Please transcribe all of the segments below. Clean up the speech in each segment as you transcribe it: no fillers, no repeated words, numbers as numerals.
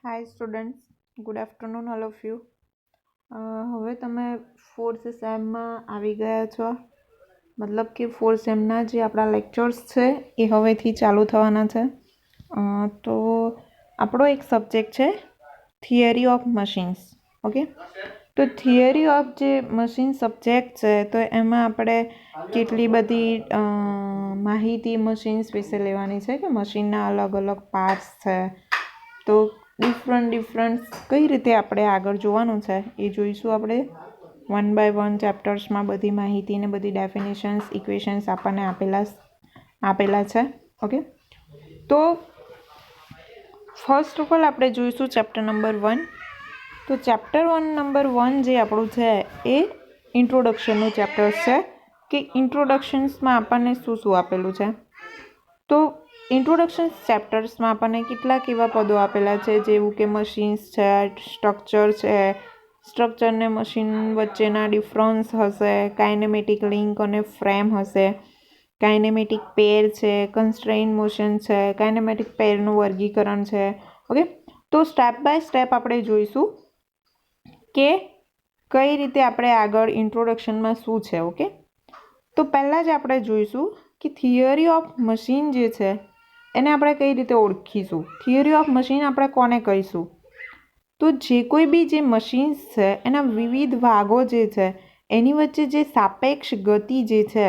Hi students, good afternoon all of you. હવે તમે fourth સેમમાં આવી ગયા છો, મતલબ કે ફોર્થ સેમના જે આપણા લેક્ચર્સ છે એ હવેથી ચાલુ થવાના છે. તો આપણો એક સબ્જેક્ટ છે થિયરી ઓફ મશીન્સ. ઓકે, તો થિયરી ઓફ જે મશીન સબ્જેક્ટ છે તો એમાં આપણે કેટલી બધી માહિતી મશીન્સ વિશે લેવાની છે કે મશીનના અલગ અલગ પાર્ટ્સ છે. તો ડિફરન્ટ કઈ રીતે આપણે આગળ જોવાનું છે એ જોઈશું. આપણે 1 by 1 ચેપ્ટર્સમાં બધી માહિતી ને બધી ડેફિનેશન્સ, ઇક્વેશન્સ આપણને આપેલા છે. ઓકે, તો ફર્સ્ટ ઓફ ઓલ આપણે જોઈશું ચેપ્ટર નંબર 1. તો ચેપ્ટર નંબર 1 જે આપણું છે એ ઇન્ટ્રોડક્શનનું ચેપ્ટર છે કે ઇન્ટ્રોડક્શન્સમાં આપણને શું શું આપેલું છે. તો ઇન્ટ્રોડક્શન ચેપ્ટર્સમાં આપણને કેટલાક એવા પદો આપેલા છે જેવું કે મશીન્સ છે, સ્ટ્રક્ચર છે, સ્ટ્રક્ચર ને મશીન વચ્ચેના ડિફરન્સ હશે, કાઇનેમેટિક લિંક અને ફ્રેમ હશે, કાઇનેમેટિક પેર છે, કન્સ્ટ્રેઇન મોશન છે, કાઇનેમેટિક પેરનું વર્ગીકરણ છે. ઓકે, તો સ્ટેપ બાય સ્ટેપ આપણે જોઈશું કે કઈ રીતે આપણે આગળ ઇન્ટ્રોડક્શનમાં શું છે. ઓકે, તો પહેલાં જ આપણે જોઈશું કે થિયરી ઓફ મશીન જે છે એને આપણે કઈ રીતે ઓળખીશું. થિયરી ઓફ મશીન આપણે કોને કહીશું? તો જે કોઈ બી જે મશીન્સ છે એના વિવિધ ભાગો જે છે એની વચ્ચે જે સાપેક્ષ ગતિ જે છે,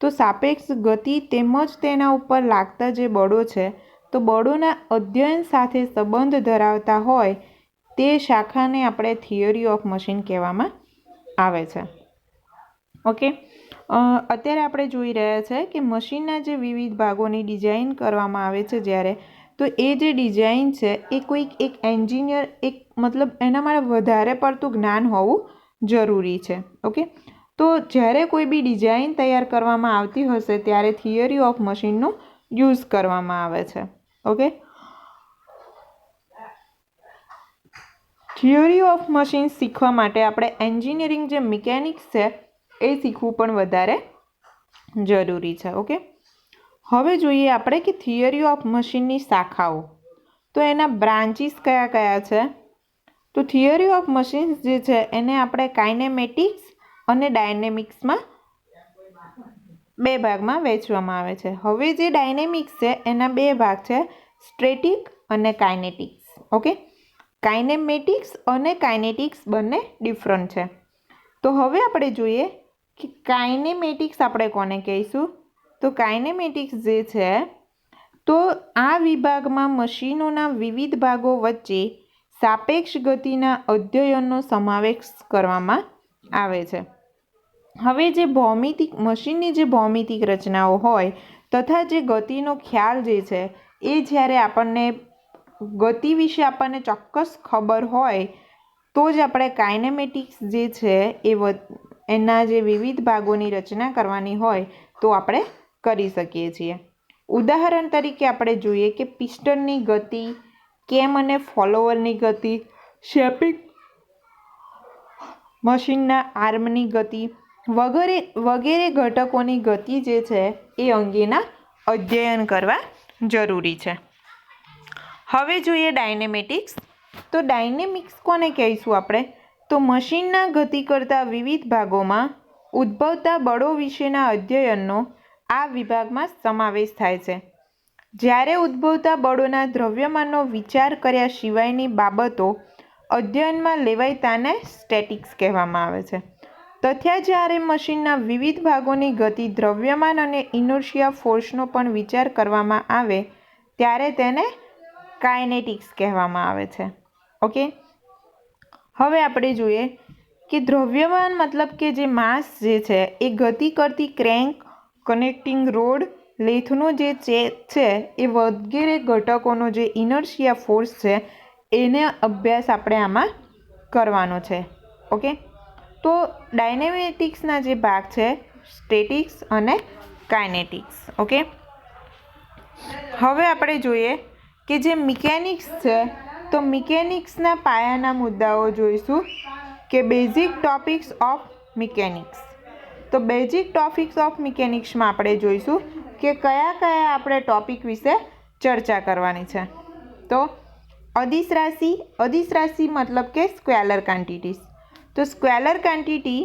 તો સાપેક્ષ ગતિ તેમજ તેના ઉપર લાગતા જે બળો છે, તો બળોના અધ્યયન સાથે સંબંધ ધરાવતા હોય તે શાખાને આપણે થિયરી ઓફ મશીન કહેવામાં આવે છે. ઓકે, અત્યારે આપણે જોઈ રહ્યા છે કે મશીનના જે વિવિધ ભાગોની ડિઝાઇન કરવામાં આવે છે જ્યારે, તો એ જે ડિઝાઇન છે એ કોઈક એક એન્જિનિયર મતલબ એના માટે વધારે પડતું જ્ઞાન હોવું જરૂરી છે. ઓકે, તો જ્યારે કોઈ બી ડિઝાઇન તૈયાર કરવામાં આવતી હશે ત્યારે થિયરી ઓફ મશીનનો યુઝ કરવામાં આવે છે. ઓકે, થિયરી ઓફ મશીન શીખવા માટે આપણે એન્જિનિયરિંગ જે મિકેનિક્સ છે એ શીખવું પણ વધારે જરૂરી છે. ઓકે, હવે જોઈએ આપણે કે થિયરી ઓફ મશીનની શાખાઓ, તો એના બ્રાન્ચીસ કયા કયા છે. તો થિયરી ઓફ મશીન્સ જે છે એને આપણે કાઇનેમેટિક્સ અને ડાયનેમિક્સમાં બે ભાગમાં વહેંચવામાં આવે છે. હવે જે ડાયનેમિક્સ છે એના બે ભાગ છે, સ્ટેટિક અને કાઇનેટિક્સ. ઓકે, કાઇનેમેટિક્સ અને કાઇનેટિક્સ બંને ડિફરન્ટ છે. તો હવે આપણે જોઈએ કે કાઇનેમેટિક્સ આપણે કોને કહીશું. તો કાઇનેમેટિક્સ જે છે તો આ વિભાગમાં મશીનોના વિવિધ ભાગો વચ્ચે સાપેક્ષ ગતિના અધ્યયનનો સમાવેશ કરવામાં આવે છે. હવે જે મશીનની જે ભૌમિતિક રચનાઓ હોય તથા જે ગતિનો ખ્યાલ જે છે એ જ્યારે આપણને ગતિ વિશે આપણને ચોક્કસ ખબર હોય તો જ આપણે કાઇનેમેટિક્સ જે છે એના જે વિવિધ ભાગોની રચના કરવાની હોય તો આપણે કરી શકીએ છીએ. ઉદાહરણ તરીકે આપણે જોઈએ કે પિસ્ટનની ગતિ, કેમ અને ફોલોવરની ગતિ, શેપિંગ મશીનના આર્મની ગતિ વગેરે ઘટકોની ગતિ જે છે એ અંગેના અધ્યયન કરવા જરૂરી છે. હવે જોઈએ ડાયનેમેટિક્સ. તો ડાયનેમિક્સ કોને કહીશું આપણે? તો મશીનના ગતિ કરતા વિવિધ ભાગોમાં ઉદ્ભવતા બળો વિશેના અધ્યયનનો આ વિભાગમાં સમાવેશ થાય છે. જ્યારે ઉદ્ભવતા બળોના દ્રવ્યમાનનો વિચાર કર્યા સિવાયની બાબતો અધ્યયનમાં લેવાય તેને સ્ટેટિક્સ કહેવામાં આવે છે. તથા જ્યારે મશીનના વિવિધ ભાગોની ગતિ, દ્રવ્યમાન અને ઇનર્શિયા ફોર્સનો પણ વિચાર કરવામાં આવે ત્યારે તેને કાઇનેટિક્સ કહેવામાં આવે છે. ઓકે, હવે આપણે જોઈએ કે દ્રવ્યમાન મતલબ કે જે માસ જે છે એ ગતિ કરતી ક્રેન્ક, કનેક્ટિંગ રોડ, લેથનો જે ચેક છે એ વગેરે ઘટકોનો જે ઇનર્શિયા ફોર્સ છે એને અભ્યાસ આપણે આમાં કરવાનો છે. ઓકે, તો ડાયનેમેટિક્સના જે ભાગ છે સ્ટેટિક્સ અને કાઇનેટિક્સ. ઓકે, હવે આપણે જોઈએ કે જે મિકેનિક્સ છે તો મિકેનિક્સના પાયાના મુદ્દાઓ જોઈશું કે બેઝિક ટોપિક્સ ઓફ મિકેનિક્સ. તો બેઝિક ટોપિક્સ ઓફ મિકેનિક્સમાં આપણે જોઈશું કે કયા કયા આપણે ટોપિક વિશે ચર્ચા કરવાની છે. તો અદિશ રાશિ મતલબ કે સ્કેલર ક્વોન્ટિટીઝ. તો સ્કેલર ક્વોન્ટિટી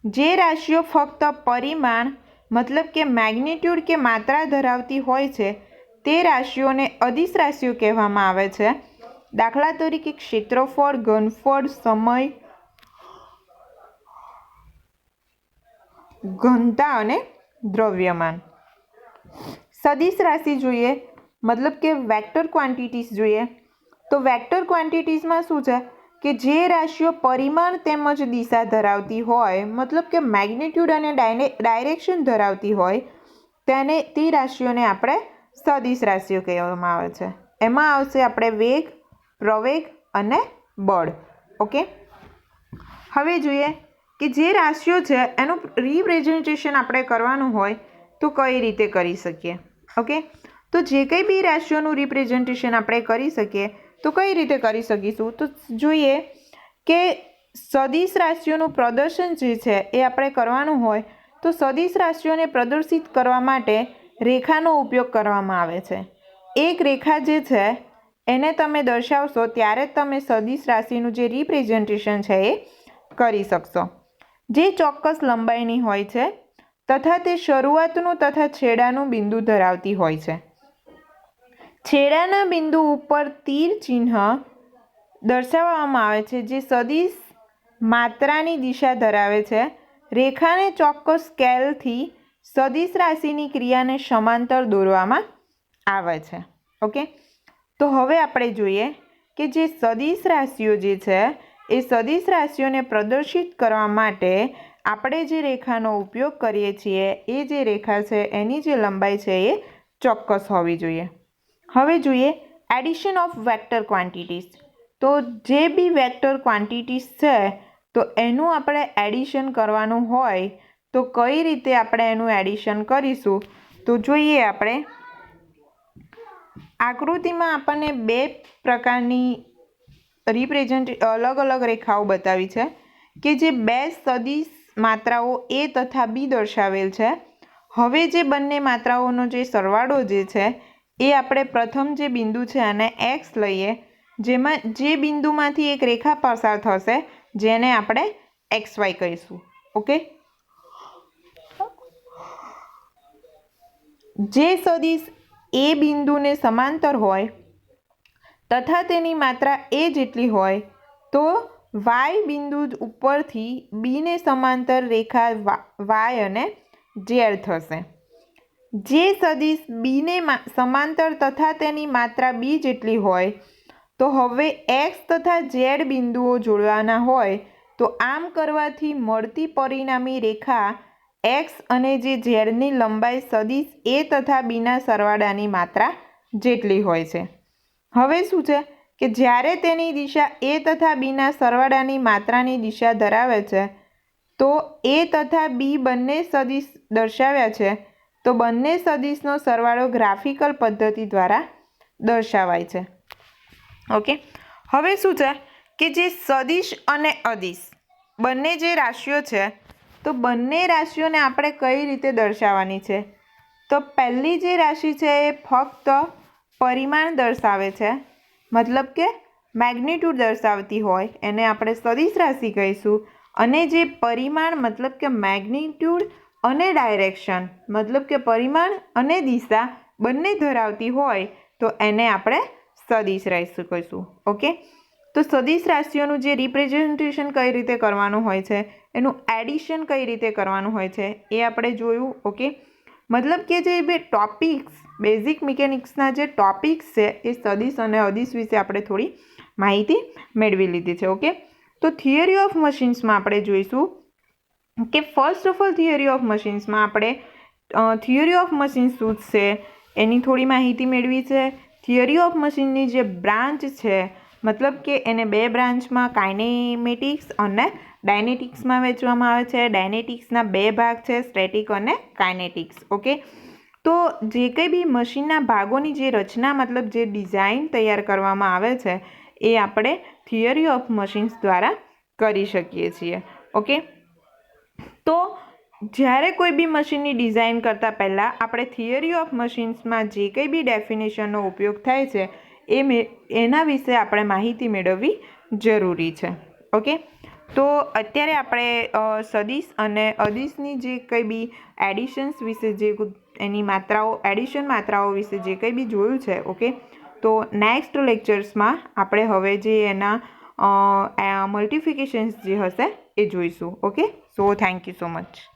જે રાશિઓ ફક્ત પરિમાણ મતલબ કે મેગ્નિટ્યુડ કે માત્રા ધરાવતી હોય છે તે રાશિઓને અદિશ રાશિઓ કહેવામાં આવે છે. દાખલા તરીકે ક્ષેત્રફળ, ઘનફળ, સમય, ઘનતા અને દ્રવ્યમાન. સદિશ રાશિ જોઈએ મતલબ કે વેક્ટર ક્વોન્ટિટીઝ જોઈએ તો વેક્ટર ક્વોન્ટિટીઝમાં શું છે કે જે રાશિઓ પરિમાણ તેમજ દિશા ધરાવતી હોય મતલબ કે મેગ્નિટ્યુડ અને ડાયરેક્શન ધરાવતી હોય તે રાશિઓને આપણે સદિશ રાશિઓ કહેવામાં આવે છે. એમાં આવશે આપણે વેગ, પ્રવેગ અને બળ. ઓકે, હવે જોઈએ કે જે રાશિઓ છે એનું રિપ્રેઝન્ટેશન આપણે કરવાનું હોય તો કઈ રીતે કરી શકીએ. ઓકે, તો જે કંઈ બી રાશિઓનું રિપ્રેઝન્ટેશન આપણે કરી શકીએ તો કઈ રીતે કરી શકીશું. તો જોઈએ કે સદિશ રાશિઓનું પ્રદર્શન જે છે એ આપણે કરવાનું હોય તો સદિશ રાશિઓને પ્રદર્શિત કરવા માટે રેખાનો ઉપયોગ કરવામાં આવે છે. એક રેખા જે છે એને તમે દર્શાવશો ત્યારે તમે સદિશ રાશિનું જે રિપ્રેઝન્ટેશન છે એ કરી શકશો. જે ચોક્કસ લંબાઈની હોય છે તથા તે શરૂઆતનું તથા છેડાનું બિંદુ ધરાવતી હોય છે. છેડાના બિંદુ ઉપર તીર ચિહ્ન દર્શાવવામાં આવે છે જે સદિશ માત્રાની દિશા ધરાવે છે. રેખાને ચોક્કસ સ્કેલથી સદિશ રાશિની ક્રિયાને સમાંતર દોરવામાં આવે છે. ઓકે, તો હવે આપણે જોઈએ કે જે સદિશ રાશિઓ જે છે એ સદિશ રાશિઓને પ્રદર્શિત કરવા માટે આપણે જે રેખાનો ઉપયોગ કરીએ છીએ એ જે રેખા છે એની જે લંબાઈ છે એ ચોક્કસ હોવી જોઈએ. હવે જોઈએ એડિશન ઓફ વેક્ટર ક્વોન્ટિટીઝ. તો જે બી વેક્ટર ક્વોન્ટિટીઝ છે તો એનું આપણે એડિશન કરવાનું હોય તો કઈ રીતે આપણે એનું એડિશન કરીશું. તો જોઈએ આપણે આકૃતિમાં આપણને બે પ્રકારની અલગ અલગ રેખાઓ બતાવી છે કે જે બે સદિશ માત્રાઓ એ તથા બી દર્શાવેલ છે. હવે જે બંને માત્રાઓનો જે સરવાળો જે છે એ આપણે પ્રથમ જે બિંદુ છે એને એક્સ લઈએ જેમાં જે બિંદુમાંથી એક રેખા પસાર થશે જેને આપણે એક્સ વાય કહીશું. ઓકે, જે સદિશ એ બિંદુને સમાંતર હોય તથા તેની માત્રા એ જેટલી હોય તો વાય બિંદુ ઉપરથી બીને સમાંતર રેખા વાય અને ઝેડ થશે. જે સદિશ બીને સમાંતર તથા તેની માત્રા બી જેટલી હોય તો હવે એક્સ તથા ઝેડ બિંદુઓ જોડવાના હોય તો આમ કરવાથી મળતી પરિણામી રેખા એક્સ અને જે ઝેડની લંબાઈ સદિશ એ તથા બીના સરવાળાની માત્રા જેટલી હોય છે. હવે શું છે કે જ્યારે તેની દિશા એ તથા બીના સરવાળાની માત્રાની દિશા ધરાવે છે તો એ તથા બી બંને સદિશ દર્શાવ્યા છે તો બંને સદિશનો સરવાળો ગ્રાફિકલ પદ્ધતિ દ્વારા દર્શાવાય છે. ઓકે, હવે શું છે કે જે સદિશ અને અદિશ બંને જે રાશિઓ છે તો બંને રાશિઓને આપણે કઈ રીતે દર્શાવવાની છે. તો પહેલી જે રાશિ છે એ ફક્ત પરિમાણ દર્શાવે છે મતલબ કે મેગ્નિટ્યુડ દર્શાવતી હોય એને આપણે સદિશ રાશિ કહીશું. અને જે પરિમાણ મતલબ કે મેગ્નિટ્યુડ અને ડાયરેક્શન મતલબ કે પરિમાણ અને દિશા બંને ધરાવતી હોય તો એને આપણે સદિશ રાશિ કહીશું. ઓકે, તો સદિશ રાશિઓનું જે રિપ્રેઝન્ટેશન કઈ રીતે કરવાનું હોય છે એનું એડિશન કઈ રીતે કરવાનું હોય છે એ આપણે જોયું. ઓકે, મતલબ કે જે બે ટોપિક્સ બેઝિક મિકેનિક્સના જે ટોપિક્સ છે એ સદિશ અને અદિશ વિશે આપણે થોડી માહિતી મેળવી લીધી છે. ઓકે, તો થિયરી ઓફ મશીન્સમાં આપણે જોઈશું કે first of all theory of મશીન્સમાં આપણે થિયરી ઓફ મશીન્સ શું છે એની થોડી માહિતી મેળવી છે. થિયરી ઓફ મશીનની જે બ્રાન્ચ છે મતલબ કે એને બે બ્રાન્ચમાં કાઇનેમેટિક્સ અને ડાયનેટિક્સમાં વહેંચવામાં આવે છે. ડાયનેટિક્સના બે ભાગ છે, સ્ટેટિક અને કાઇનેટિક્સ. ઓકે, તો જે કંઈ બી મશીનના ભાગોની જે રચના મતલબ જે ડિઝાઇન તૈયાર કરવામાં આવે છે એ આપણે થિયરી ઓફ મશીન્સ દ્વારા કરી શકીએ છીએ. ઓકે, તો જ્યારે કોઈ બી મશીનની ડિઝાઇન કરતાં પહેલાં આપણે થિયરી ઓફ મશીન્સમાં જે કંઈ બી ડેફિનેશનનો ઉપયોગ થાય છે એના વિશે આપણે માહિતી મેળવવી જરૂરી છે. ઓકે, તો અત્યારે આપણે સદિશ અને અદિશની જે કંઈ બી એડિશન્સ વિશે જે એની માત્રાઓ એડિશન માત્રાઓ વિશે જે કંઈ બી જોયું છે. ઓકે, તો નેક્સ્ટ લેક્ચર્સમાં આપણે હવે જે એના મલ્ટિફિકેશન્સ જે હશે એ જોઈશું. Okay, so thank you so much.